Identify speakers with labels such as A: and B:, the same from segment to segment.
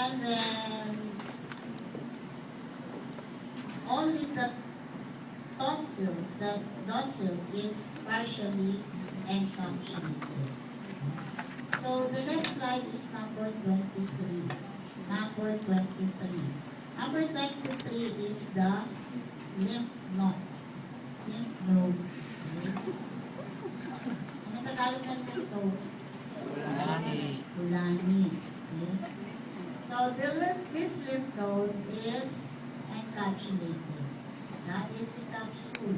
A: And then only the tonsils, the tonsil is partially encapsulated. So the next slide is number 23. Number 23. Number 23 is the lymph node. Lymph node. Ano Tagalog ng lymph node? Kulani. Okay. So this lymph node is encapsulated. That is the capsule.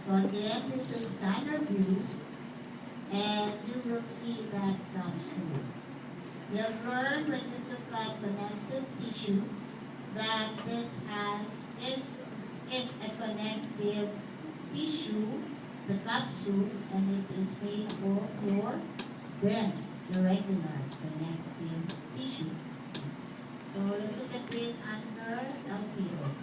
A: So again, this is standard view, and you will see that capsule. You'll learn when you look at connective tissue that this is a connective tissue, the capsule, and it is made of your dense, irregular connective tissue. So let's look at it under the field.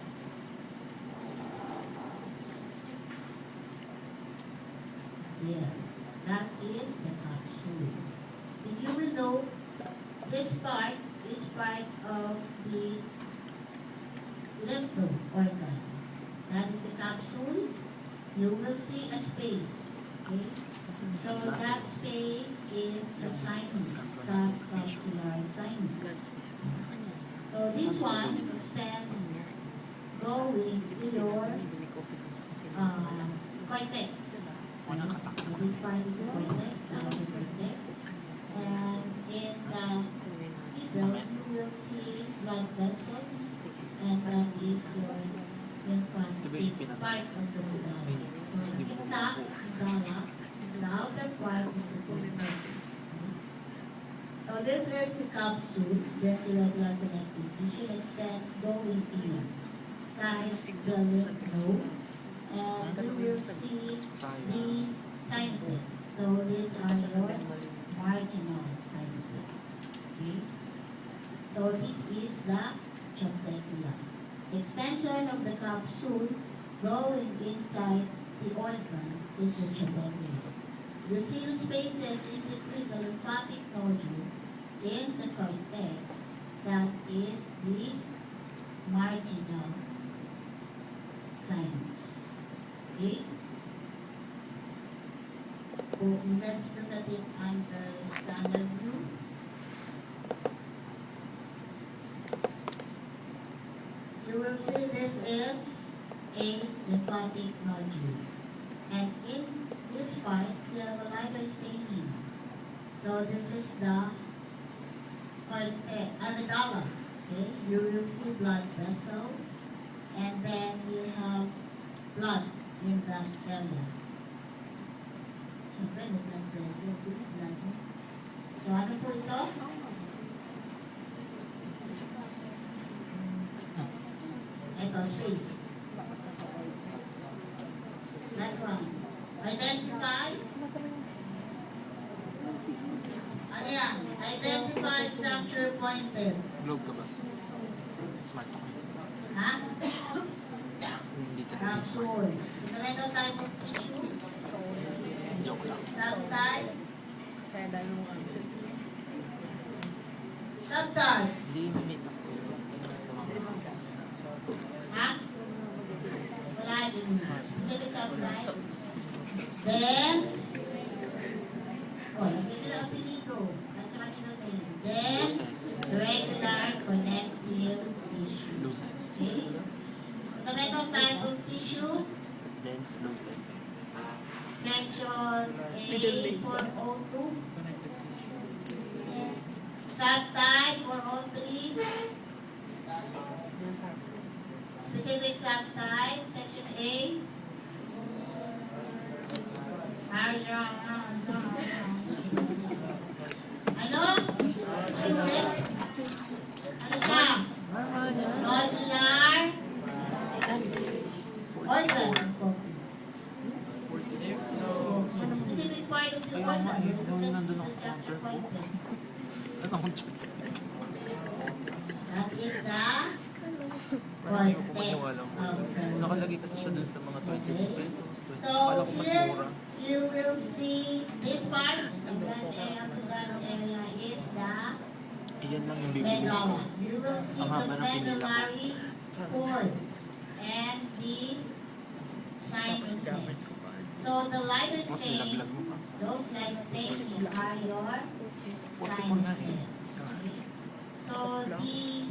A: There, that is the capsule. And you will know this part is part of the lymph node organ. That is the capsule. You will see a space. Okay? So that space is the sinus, subcapsular sinus. So this one extends going to your cortex. This part is the cortex, now the cortex. And in the middle, you will see blood vessels, and that is your lymphatic part of the medulla. So the medulla, the outer part is the cortex. So this is the capsule, this irregular connective tissue extends going inside the lymph node, and you will see the sinuses. So these are your marginal sinuses. Okay? So this is the trabeculum. Extension of the capsule going inside the organ is the trabeculum. You see the spaces in between the lymphatic nodule in the cortex, that is the marginal sinus. Okay? So let's look at it under standard view. You will see this is a lymphatic nodule. And in this part, we have a lighter staining. So this is the medulla. Okay? You will see blood vessels, and then you have blood in that area. Siyempre, may blood vessels, blood. So ano po ito? Ito, space. Next one. Identify. Ano yan? Identify structure pointed.
B: Globe ka ba? Smart ako.
A: Ha?
B: Hindi ka
A: Capsule. Ito type of tissue.
B: joke lang.
A: Subtype.
B: Hindi minute ako.
A: Ha? Wala din. Specific subtype. Dense. Hindi na apelyido. At saka kinotay. Dense, regular, connective tissue.
B: Lucens.
A: Okay? So, itong type of tissue,
B: Dense lucens.
A: section A402. Subtype 403. Specific subtype, section A. Ano? Ano siya? Nodular organ. Specific part of the organ.
B: Yung nandun ako sa counter ko. Ano akong chats?
A: That is the
B: Parang yung kumaniwala ko.
A: cortex.
B: Nakalagay kasi siya dun sa mga 20 pesos. 20.
A: So
B: Kala ko mas
A: here
B: mura.
A: you will see this part of that area is the
B: Iyan lang yung bibili ko.
A: medulla. You will see
B: Ang
A: the
B: haba ng pinila ko.
A: medullary cords and the
C: Tapos
A: sinuses.
C: dapat ko pa.
A: So the lighter
B: Mas
A: stain,
B: nilaglag mo pa.
A: those light stains are your
B: 44 nga eh.
A: sinuses. So the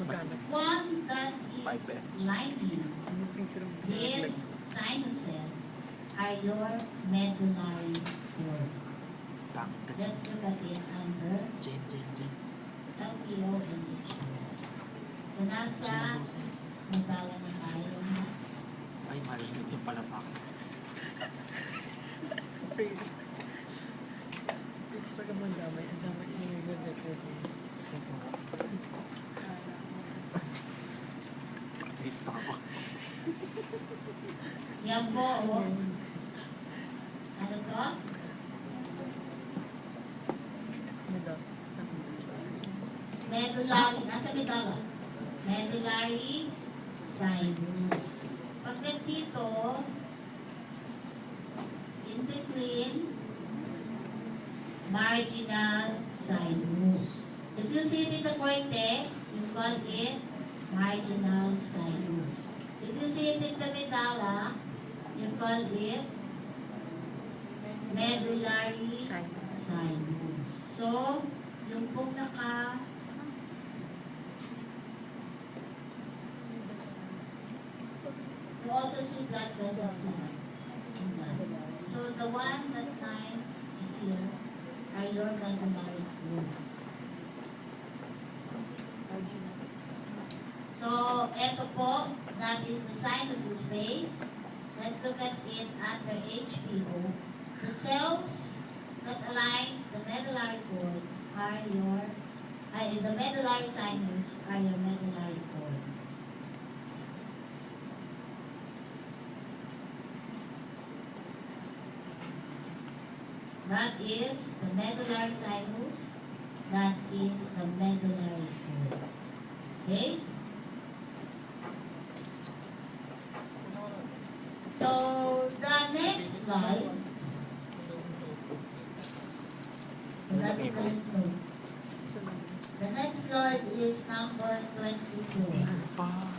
C: Magkano?
A: one that
B: 5 pesos.
A: is lining
C: Ano piso lang
A: these sinuses are your medullary cords.
B: Pangit ka dyan.
A: Let's look at it under
B: Jen.
A: LPO and HPO. So nasa medulla na tayo na.
B: Ay, malamig yung pala sa akin.
C: Please pag ang damay, ang damay yung nag-record.
B: Lista ako.
A: Yan po, oh. Ano to?
C: Ano daw?
A: Medullary, nasa medulla. Medullary sinus. Pagkat dito, in between, marginal sinus. If you see it in the cortex, you call it marginal sinus. If you see it in the medulla, you call it medullary sinus. So, yung pong you also see blood vessels na. So, the ones that lines here are your medullary cords. So, eto po, that is the sinus space. Let's look at it under HPO. The cells that aligns the medullary cords are the medullary sinus are your medullary cords. That is the medullary sinus. That is the medullary cord. Okay? So, the next slide. The next slide is number 24.
B: Pa.